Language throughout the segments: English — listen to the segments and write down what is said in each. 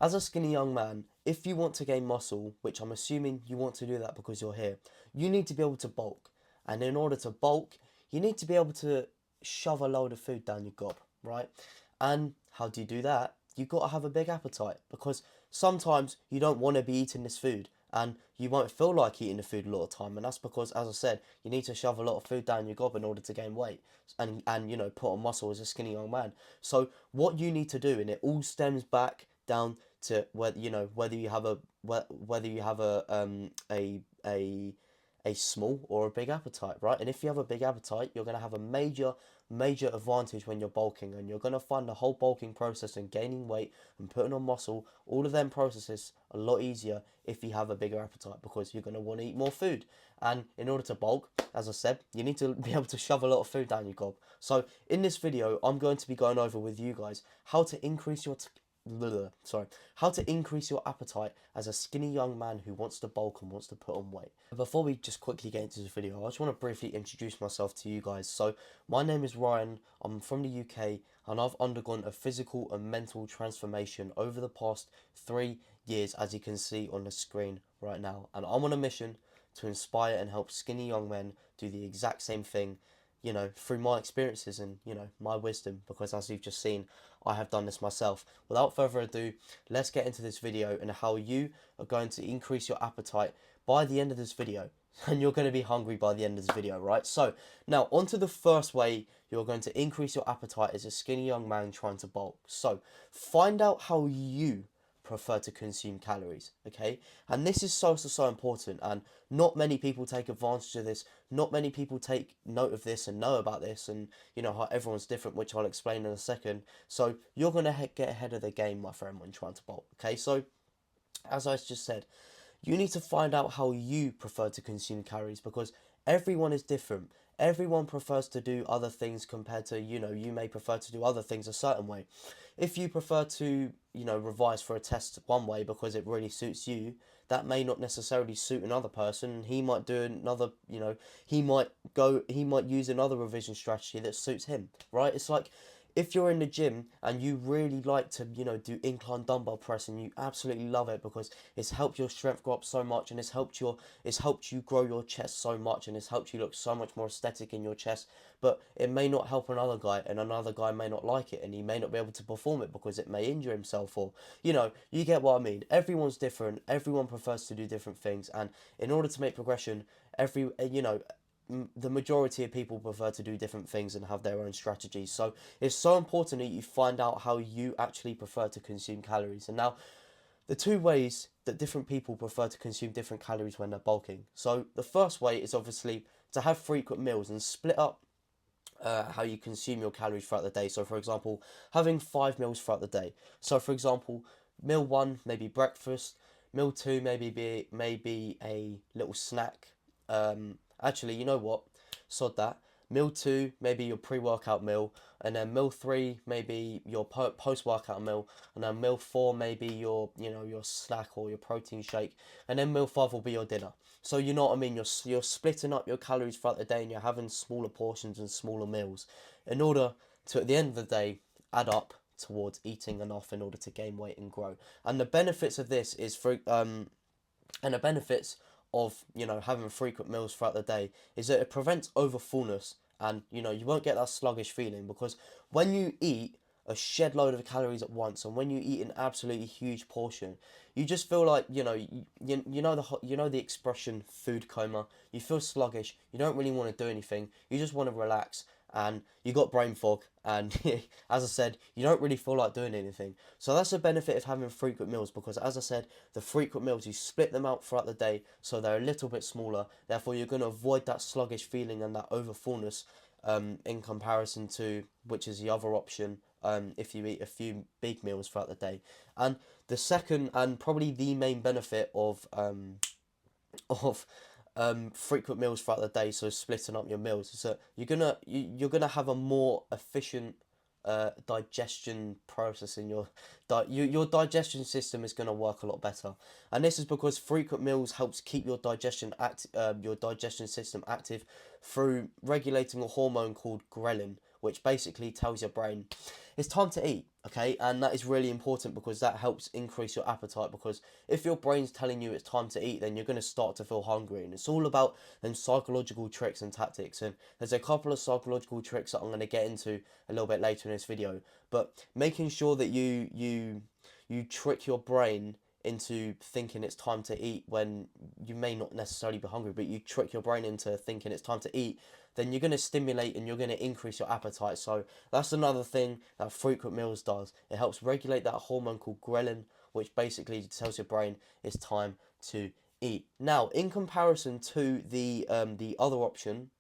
As a skinny young man, if you want to gain muscle, which I'm assuming you want to do that because you're here, you need to be able to bulk. And in order to bulk, you need to be able to shove a load of food down your gob, right? And how do you do that? You've got to have a big appetite because sometimes you don't want to be eating this food and you won't feel like eating the food a lot of time, and that's because, as I said, you need to shove a lot of food down your gob in order to gain weight and put on muscle as a skinny young man. So what you need to do, and it all stems back down to whether you have a small or a big appetite, right? And if you have a big appetite, you're going to have a major advantage when you're bulking, and you're going to find the whole bulking process and gaining weight and putting on muscle, all of them processes a lot easier if you have a bigger appetite, because you're going to want to eat more food. And in order to bulk, as I said, you need to be able to shove a lot of food down your gob. So in this video, I'm going to be going over with you guys how to increase your how to increase your appetite as a skinny young man who wants to bulk and wants to put on weight. Before we just quickly get into this video, I just want to briefly introduce myself to you guys. So my name is Ryan, I'm from the UK, and I've undergone a physical and mental transformation over the past 3 years, as you can see on the screen right now. And I'm on a mission to inspire and help skinny young men do the exact same thing, through my experiences and, my wisdom, because as you've just seen, I have done this myself. Without further ado, let's get into this video and how you are going to increase your appetite by the end of this video. And you're going to be hungry by the end of this video, right? So, now onto the first way you're going to increase your appetite as a skinny young man trying to bulk. So, find out how you prefer to consume calories, okay? And this is so important, and not many people take advantage of this. Not many people take note of this and know about this, and how everyone's different, which I'll explain in a second. So you're going to get ahead of the game, my friend, when trying to bulk, okay? So as I just said, you need to find out how you prefer to consume calories, because everyone is different. Everyone prefers to do other things compared to, you may prefer to do other things a certain way. If you prefer to, revise for a test one way because it really suits you, that may not necessarily suit another person. He might do another, he might use another revision strategy that suits him, right? It's like, if you're in the gym and you really like to, do incline dumbbell press and you absolutely love it because it's helped your strength go up so much, and it's helped you grow your chest so much, and it's helped you look so much more aesthetic in your chest, but it may not help another guy, and another guy may not like it, and he may not be able to perform it because it may injure himself, or, you get what I mean. Everyone's different. Everyone prefers to do different things, and in order to make progression, the majority of people prefer to do different things and have their own strategies. So it's so important that you find out how you actually prefer to consume calories. And now, the two ways that different people prefer to consume different calories when they're bulking. So the first way is obviously to have frequent meals and split up how you consume your calories throughout the day. So for example, having 5 meals throughout the day. So for example, meal one maybe breakfast, meal two maybe a little snack. Actually, you know what? Sod that. Meal two, maybe your pre-workout meal, and then meal three, maybe your post-workout meal, and then meal four, maybe your snack or your protein shake, and then meal five will be your dinner. So you know what I mean. You're splitting up your calories throughout the day, and you're having smaller portions and smaller meals, in order to, at the end of the day, add up towards eating enough in order to gain weight and grow. And the benefits of this is and the benefits of having frequent meals throughout the day is that it prevents over fullness, and you won't get that sluggish feeling, because when you eat a shed load of calories at once, and when you eat an absolutely huge portion, you just feel like the expression food coma. You feel sluggish, you don't really want to do anything, you just want to relax, and you got brain fog, and as I said, you don't really feel like doing anything. So that's the benefit of having frequent meals, because as I said, the frequent meals, you split them out throughout the day, so they're a little bit smaller, therefore you're going to avoid that sluggish feeling and that over fullness, in comparison to, which is the other option, if you eat a few big meals throughout the day. And the second and probably the main benefit of frequent meals throughout the day, so splitting up your meals, is that you're gonna have a more efficient digestion process in your digestion system is going to work a lot better. And this is because frequent meals helps keep your your digestion system active through regulating a hormone called ghrelin, which basically tells your brain, it's time to eat, okay? And that is really important because that helps increase your appetite, because if your brain's telling you it's time to eat, then you're going to start to feel hungry. And it's all about them psychological tricks and tactics. And there's a couple of psychological tricks that I'm going to get into a little bit later in this video. But making sure that you trick your brain into thinking it's time to eat when you may not necessarily be hungry, but you trick your brain into thinking it's time to eat, then you're going to stimulate and you're going to increase your appetite. So that's another thing that frequent meals does. It helps regulate that hormone called ghrelin, which basically tells your brain it's time to eat. Now, in comparison to the other option,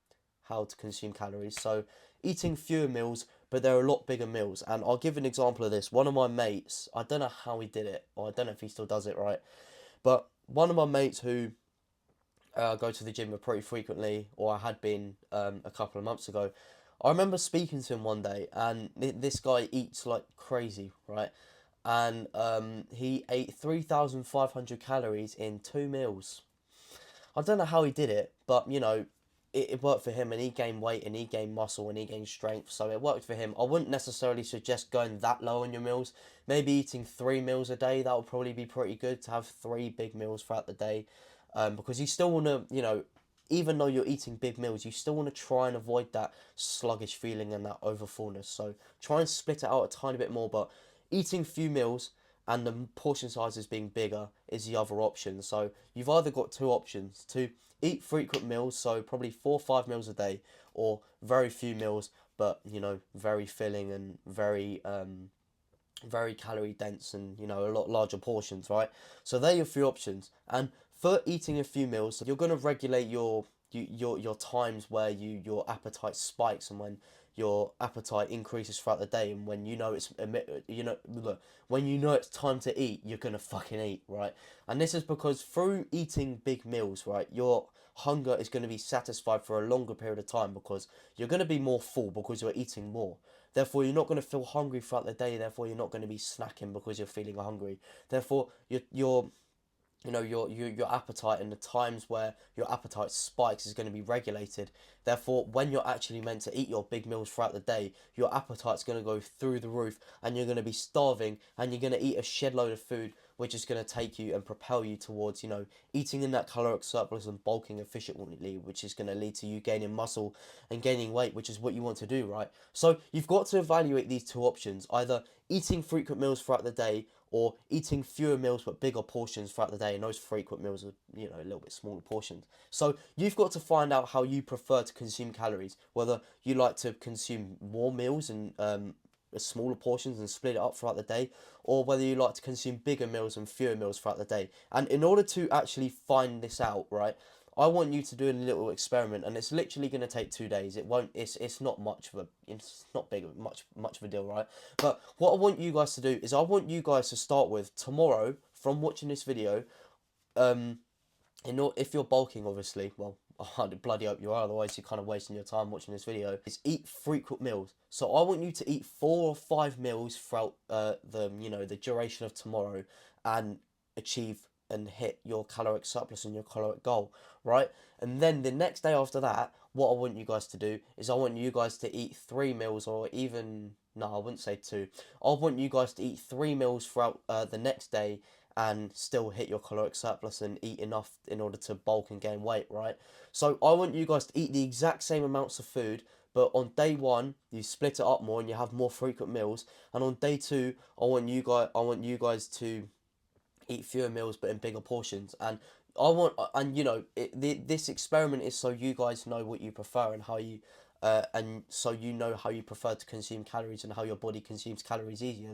how to consume calories, so eating fewer meals, but they're a lot bigger meals. And I'll give an example of this. One of my mates, I don't know how he did it, or I don't know if he still does it, right? But one of my mates who go to the gym pretty frequently, or I had been a couple of months ago, I remember speaking to him one day, and this guy eats like crazy, right? And he ate 3,500 calories in 2 meals. I don't know how he did it, but you know, it worked for him, and he gained weight and he gained muscle and he gained strength, so it worked for him. I wouldn't necessarily suggest going that low on your meals. Maybe eating 3 meals a day, that would probably be pretty good, to have 3 big meals throughout the day, because you still want to, you know, even though you're eating big meals, you still want to try and avoid that sluggish feeling and that overfullness. So try and split it out a tiny bit more, but eating few meals and the portion sizes being bigger is the other option. So you've either got two options: to eat frequent meals, so probably 4 or 5 meals a day, or very few meals, but you know, very filling and very calorie dense, and you know, a lot larger portions, right? So they're your three options. And for eating a few meals, you're going to regulate your times where your appetite spikes, and when your appetite increases throughout the day, and when you know it's you know look, when you know it's time to eat, you're gonna fucking eat, right? And this is because through eating big meals, right, your hunger is going to be satisfied for a longer period of time, because you're going to be more full because you're eating more. Therefore, you're not going to feel hungry throughout the day. Therefore, you're not going to be snacking because you're feeling hungry. Therefore, your you know, your appetite, and the times where your appetite spikes is going to be regulated. Therefore, when you're actually meant to eat your big meals throughout the day, your appetite's going to go through the roof, and you're going to be starving, and you're going to eat a shed load of food, which is going to take you and propel you towards, you know, eating in that caloric surplus and bulking efficiently, which is going to lead to you gaining muscle and gaining weight, which is what you want to do, right? So you've got to evaluate these two options: either eating frequent meals throughout the day, or eating fewer meals but bigger portions throughout the day. And those frequent meals are, you know, a little bit smaller portions. So you've got to find out how you prefer to consume calories, whether you like to consume more meals and smaller portions and split it up throughout the day, or whether you like to consume bigger meals and fewer meals throughout the day. And in order to actually find this out, right, I want you to do a little experiment, and it's literally going to take 2 days. It won't. It's not much of a. It's not big. Much of a deal, right? But what I want you guys to do is, I want you guys to start with tomorrow, from watching this video. Um, if you're bulking, obviously, well, I bloody hope you are. Otherwise, you're kind of wasting your time watching this video. Is eat frequent meals. So I want you to eat 4 or 5 meals throughout the duration of tomorrow, and achieve and hit your caloric surplus and your caloric goal, right? And then the next day after that, what I want you guys to do is, I want you guys to eat 3 meals, or even, no, I wouldn't say two. I want you guys to eat 3 meals throughout the next day, and still hit your caloric surplus and eat enough in order to bulk and gain weight, right? So I want you guys to eat the exact same amounts of food, but on day one you split it up more and you have more frequent meals, and on day two I want you guys to eat fewer meals but in bigger portions. And you know, this experiment is so you guys know what you prefer, and how you and so you know how you prefer to consume calories, and how your body consumes calories easier.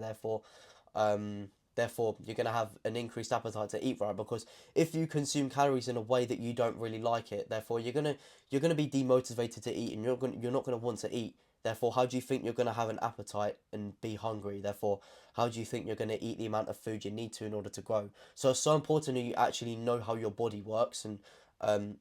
Um, Therefore, you're going to have an increased appetite to eat, right? Because if you consume calories in a way that you don't really like it, therefore you're gonna be demotivated to eat, and you're not gonna want to eat. Therefore, how do you think you're gonna have an appetite and be hungry? Therefore, how do you think you're gonna eat the amount of food you need to in order to grow? So it's so important that you actually know how your body works, and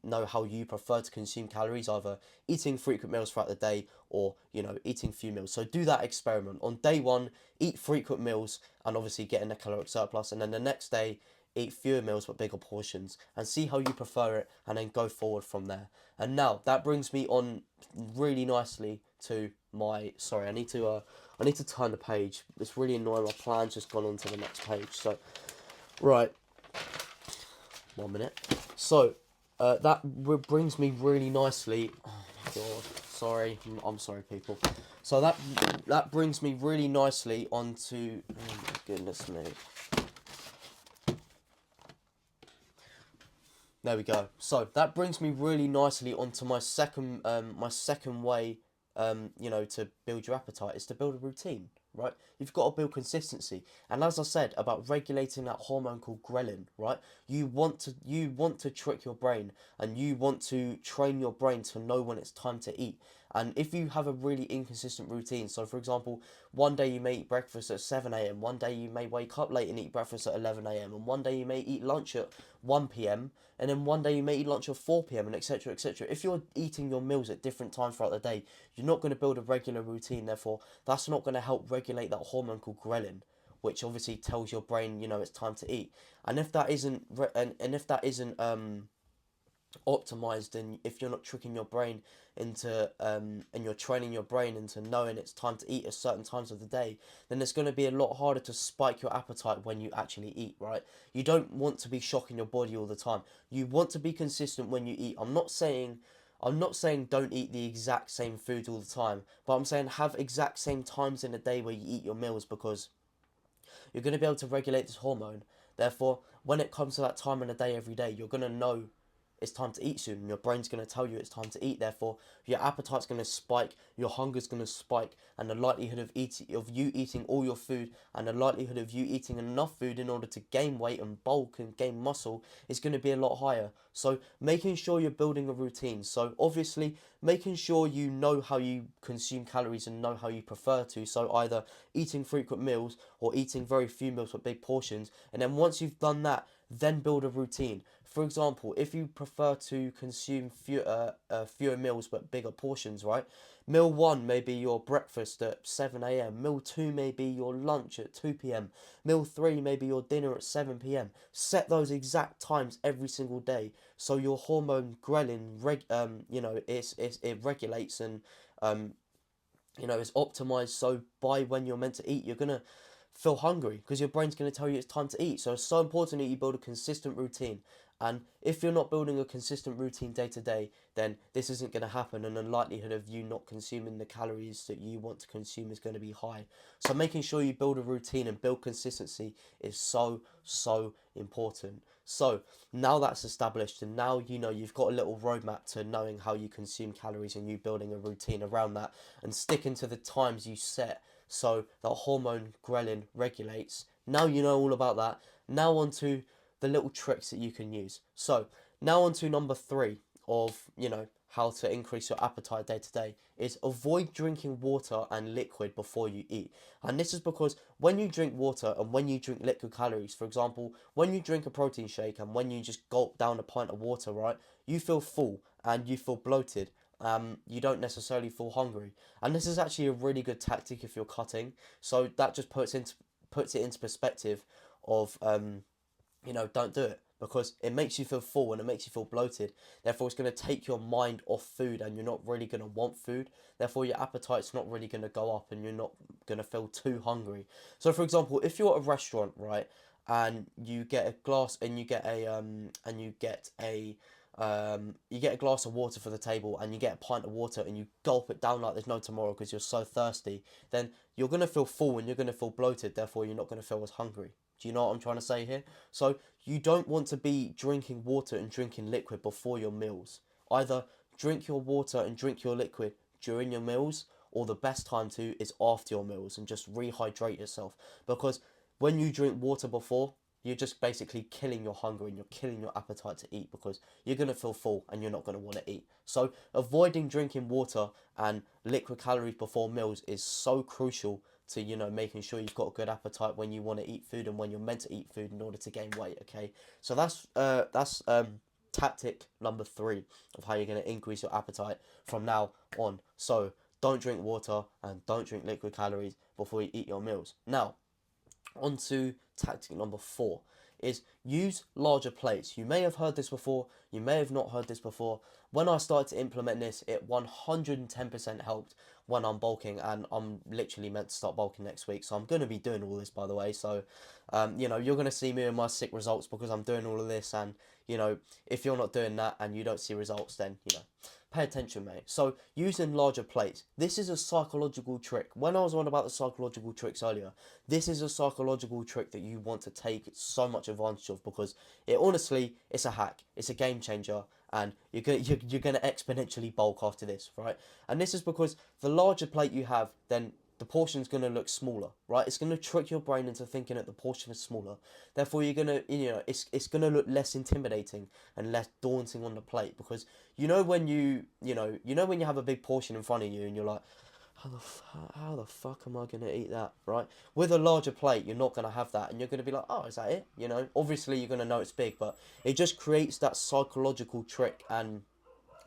know how you prefer to consume calories, either eating frequent meals throughout the day, or you know, eating few meals. So do that experiment. On day one, eat frequent meals and obviously get in a caloric surplus, and then the next day eat fewer meals but bigger portions, and see how you prefer it, and then go forward from there. And now that brings me on really nicely to my, sorry, I I need to turn the page. It's really annoying. My plan's just gone on to the next page. So, right. 1 minute. So, that brings me really nicely. Oh my god. Sorry. I'm sorry, people. So that brings me really nicely onto. Oh my goodness me. There we go. So that brings me really nicely onto my second way, to build your appetite is to build a routine, right? You've got to build consistency, and as I said about regulating that hormone called ghrelin, right? You want to trick your brain, and you want to train your brain to know when it's time to eat. And if you have a really inconsistent routine, so for example, one day you may eat breakfast at 7 a.m., one day you may wake up late and eat breakfast at 11 a.m., and one day you may eat lunch at 1 p.m., and then one day you may eat lunch at 4 p.m., and etc. etc. If you're eating your meals at different times throughout the day, you're not going to build a regular routine, therefore, that's not going to help regulate that hormone called ghrelin, which obviously tells your brain, it's time to eat. And if that isn't, optimized, and if you're not tricking your brain into and you're training your brain into knowing it's time to eat at certain times of the day, then it's going to be a lot harder to spike your appetite when you actually eat, right? You don't want to be shocking your body all the time. You want to be consistent when you eat. I'm not saying don't eat the exact same food all the time, but I'm saying have exact same times in the day where you eat your meals, because you're going to be able to regulate this hormone. Therefore, when it comes to that time in the day every day, you're going to know it's time to eat soon, and your brain's going to tell you it's time to eat. Therefore, your appetite's going to spike, your hunger's going to spike, and the likelihood of you eating all your food, and the likelihood of you eating enough food in order to gain weight and bulk and gain muscle is going to be a lot higher. So making sure you're building a routine. So obviously making sure you know how you consume calories and know how you prefer to. So either eating frequent meals or eating very few meals with big portions. And then once you've done that, then build a routine. For example, if you prefer to consume fewer meals but bigger portions, right? Meal 1 may be your breakfast at 7 a.m. Meal 2 may be your lunch at 2 p.m. Meal 3 may be your dinner at 7 p.m. Set those exact times every single day, so your hormone ghrelin it regulates, and it's optimized, so by when you're meant to eat, you're gonna feel hungry because your brain's going to tell you it's time to eat. So it's so important that you build a consistent routine. And if you're not building a consistent routine day to day, then this isn't going to happen, and the likelihood of you not consuming the calories that you want to consume is going to be high. So making sure you build a routine and build consistency is so important. So now that's established, and now you've got a little roadmap to knowing how you consume calories, and you building a routine around that and sticking to the times you set, so that hormone ghrelin regulates. Now you know all about that. Now on to the little tricks that you can use. So now on to number 3 of how to increase your appetite day to day is avoid drinking water and liquid before you eat. And this is because when you drink water and when you drink liquid calories, for example, when you drink a protein shake and when you just gulp down a pint of water, right, you feel full and you feel bloated. You don't necessarily feel hungry, and this is actually a really good tactic if you're cutting. So that just puts it into perspective of don't do it, because it makes you feel full and it makes you feel bloated. Therefore, it's going to take your mind off food, and you're not really going to want food. Therefore, your appetite's not really going to go up, and you're not going to feel too hungry. So, for example, if you're at a restaurant, right, and you get a glass and you get a glass of water for the table, and you get a pint of water and you gulp it down like there's no tomorrow because you're so thirsty, then you're going to feel full and you're going to feel bloated. Therefore, you're not going to feel as hungry. Do you know what I'm trying to say here? So you don't want to be drinking water and drinking liquid before your meals. Either drink your water and drink your liquid during your meals, or the best time to is after your meals, and just rehydrate yourself. Because when you drink water before, you're just basically killing your hunger and you're killing your appetite to eat, because you're going to feel full and you're not going to want to eat. So avoiding drinking water and liquid calories before meals is so crucial to making sure you've got a good appetite when you want to eat food and when you're meant to eat food in order to gain weight. Okay, so that's tactic number 3 of how you're going to increase your appetite from now on. So don't drink water and don't drink liquid calories before you eat your meals. Now on to tactic number 4 is use larger plates. You may have heard this before, you may have not heard this before. When I started to implement this, it 110% helped. when I'm bulking, and I'm literally meant to start bulking next week. So I'm going to be doing all this, by the way. So, you know, you're going to see me and my sick results because I'm doing all of this. And, you know, if you're not doing that and you don't see results, then, you know, pay attention, mate. So using larger plates, this is a psychological trick. When I was on about the psychological tricks earlier, this is a psychological trick that you want to take so much advantage of, because it honestly, it's a hack, it's a game changer, and you're gonna exponentially bulk after this, right? And this is because the larger plate you have, then the portion's going to look smaller, right? It's going to trick your brain into thinking that the portion is smaller. Therefore, you're going to, you know, it's going to look less intimidating and less daunting on the plate, because you know when when you have a big portion in front of you and you're like, how the fuck am I going to eat that, right? With a larger plate, you're not going to have that, and you're going to be like, oh, is that it? You know, obviously you're going to know it's big, but it just creates that psychological trick, and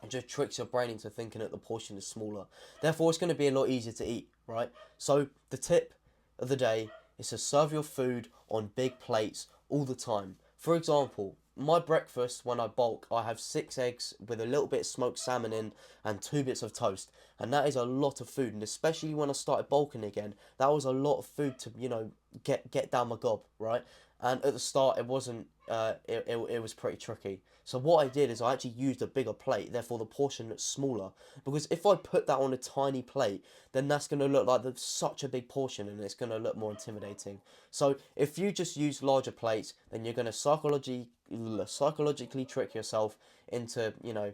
it just tricks your brain into thinking that the portion is smaller. Therefore, it's going to be a lot easier to eat, right? So the tip of the day is to serve your food on big plates all the time. For example, my breakfast when I bulk, I have 6 eggs with a little bit of smoked salmon in and 2 bits of toast. And that is a lot of food. And especially when I started bulking again, that was a lot of food to, you know, get down my gob, right? And at the start, it wasn't, it was pretty tricky. So what I did is I actually used a bigger plate, therefore the portion looks smaller. Because if I put that on a tiny plate, then that's going to look like such a big portion, and it's going to look more intimidating. So if you just use larger plates, then you're going to psychologically trick yourself into, you know,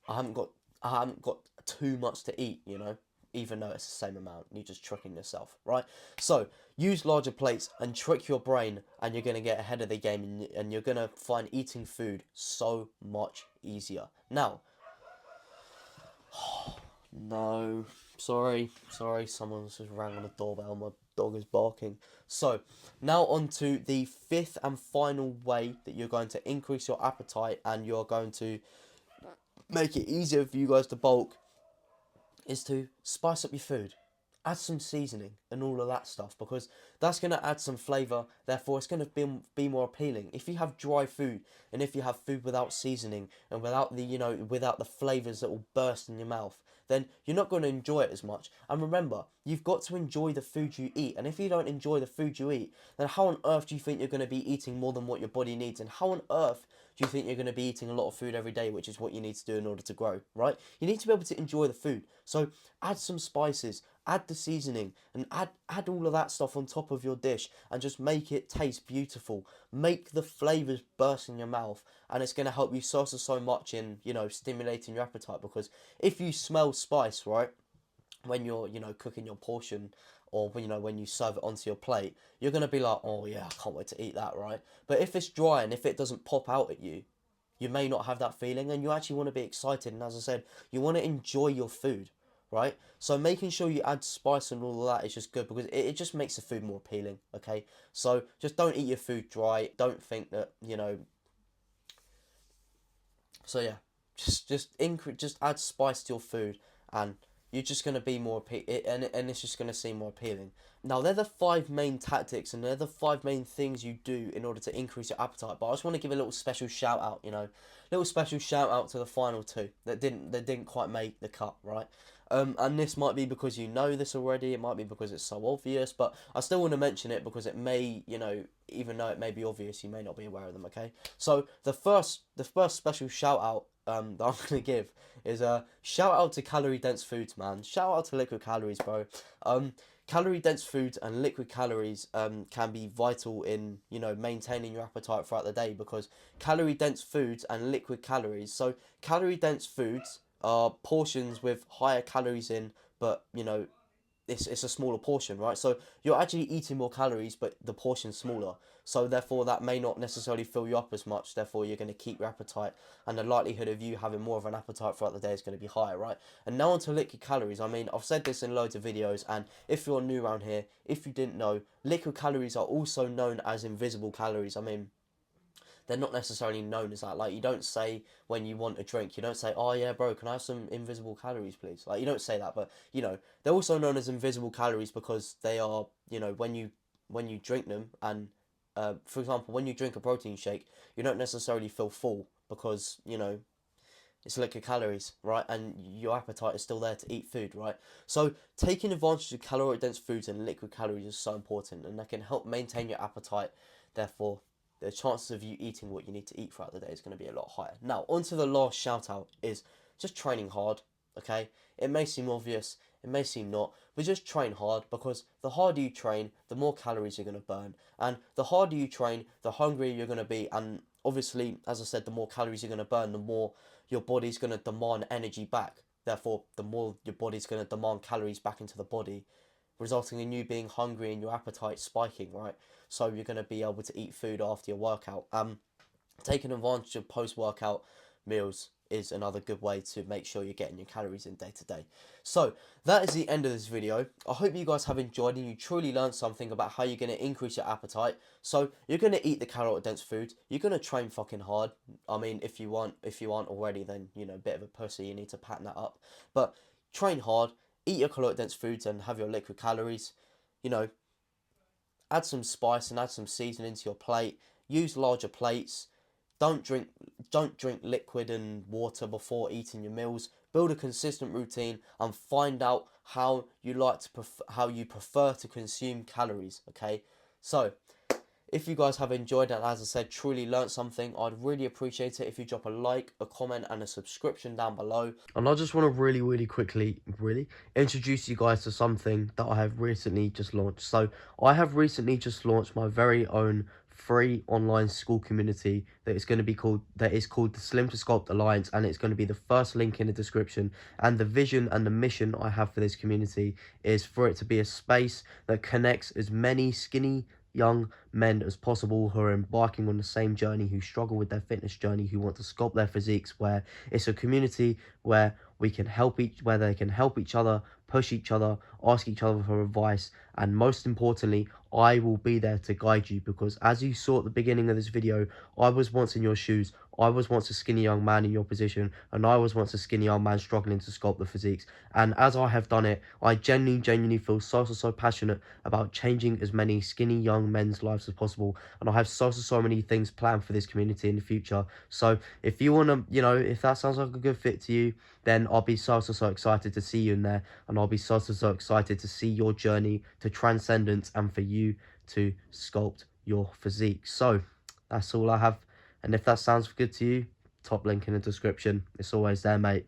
I haven't got too much to eat, you know, even though it's the same amount. You're just tricking yourself, right? So use larger plates and trick your brain, and you're going to get ahead of the game, and you're going to find eating food so much easier. Now, no, sorry, someone's just rang on the doorbell. My dog is barking. So, now on to the fifth and final way that you're going to increase your appetite and you're going to make it easier for you guys to bulk, is to spice up your food. Add some seasoning and all of that stuff, because that's going to add some flavour, therefore it's going to be more appealing. If you have dry food, and if you have food without seasoning and without without the flavours that will burst in your mouth, then you're not going to enjoy it as much. And remember, you've got to enjoy the food you eat, and if you don't enjoy the food you eat, then how on earth do you think you're going to be eating more than what your body needs? And how on earth do you think you're going to be eating a lot of food every day, which is what you need to do in order to grow, right? You need to be able to enjoy the food. So add some spices, add the seasoning, and add all of that stuff on top of your dish, and just make it taste beautiful. Make the flavours burst in your mouth, and it's going to help you so much in, stimulating your appetite, because if you smell spice, right, when you're, cooking your portion, or when you serve it onto your plate, you're going to be like, oh yeah, I can't wait to eat that, right? But if it's dry and if it doesn't pop out at you, you may not have that feeling, and you actually want to be excited, and as I said, you want to enjoy your food, right? So making sure you add spice and all of that is just good, because it just makes the food more appealing, okay? So just don't eat your food dry. Don't think that, so yeah, just add spice to your food, and you're just going to be more and it's just going to seem more appealing. Now, they're the 5 main tactics, and they're the 5 main things you do in order to increase your appetite. But I just want to give a little special shout out, little special shout out to the final 2 that didn't quite make the cut, right? And this might be because you know this already, it might be because it's so obvious, but I still want to mention it because it may, even though it may be obvious, you may not be aware of them, okay? So the first special shout out that I'm going to give is a shout out to calorie dense foods, man. Shout out to liquid calories, bro. Calorie dense foods and liquid calories can be vital in, maintaining your appetite throughout the day, because calorie dense foods and liquid calories, so calorie dense foods are portions with higher calories in, but it's a smaller portion, right? So you're actually eating more calories, but the portion's smaller. So therefore, that may not necessarily fill you up as much. Therefore, you're going to keep your appetite, and the likelihood of you having more of an appetite throughout the day is going to be higher, right? And now onto liquid calories. I mean, I've said this in loads of videos, and if you're new around here, if you didn't know, liquid calories are also known as invisible calories. I mean, they're not necessarily known as that. Like, you don't say when you want a drink, you don't say, oh yeah, bro, can I have some invisible calories, please? Like, you don't say that, but, they're also known as invisible calories because they are, when you drink them, and, for example, when you drink a protein shake, you don't necessarily feel full because, It's liquid calories, right? And your appetite is still there to eat food, right? So taking advantage of calorie dense foods and liquid calories is so important, and that can help maintain your appetite. Therefore, the chances of you eating what you need to eat throughout the day is going to be a lot higher. Now, on to the last shout out is just training hard, okay? It may seem obvious, it may seem not, but just train hard, because the harder you train, the more calories you're going to burn. And the harder you train, the hungrier you're going to be. And obviously, as I said, the more calories you're going to burn, the more your body's going to demand energy back. Therefore, the more your body's going to demand calories back into the body, resulting in you being hungry and your appetite spiking, right? So you're going to be able to eat food after your workout. Taking advantage of post-workout meals is another good way to make sure you're getting your calories in day to day. So that is the end of this video. I hope you guys have enjoyed and you truly learned something about how you're going to increase your appetite. So you're going to eat the calorie dense food. You're going to train fucking hard. I mean, if you aren't already, then, you know, a bit of a pussy, you need to pattern that up. But train hard, eat your calorie dense foods and have your liquid calories. You know, add some spice and add some seasoning to your plate. Use larger plates. Don't drink liquid and water before eating your meals. Build a consistent routine and find out how you prefer to consume calories, okay? So, if you guys have enjoyed and, as I said, truly learnt something, I'd really appreciate it if you drop a like, a comment and a subscription down below. And I just want to really quickly introduce you guys to something that I have recently just launched. So I have recently just launched my very own free online school community that is called the Slim to Sculpt Alliance, and it's going to be the first link in the description. And the vision and the mission I have for this community is for it to be a space that connects as many skinny young men as possible who are embarking on the same journey, who struggle with their fitness journey, who want to sculpt their physiques, where it's a community where they can help each other, push each other, ask each other for advice, and most importantly, I will be there to guide you, because as you saw at the beginning of this video, I was once in your shoes. I was once a skinny young man in your position, and I was once a skinny young man struggling to sculpt the physiques. And as I have done it, I genuinely feel so passionate about changing as many skinny young men's lives as possible. And I have so many things planned for this community in the future. So if you want to, you know, if that sounds like a good fit to you, then I'll be so excited to see you in there. And I'll be so excited to see your journey to transcendence and for you to sculpt your physique. So that's all I have. And if that sounds good to you, top link in the description. It's always there, mate.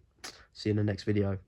See you in the next video.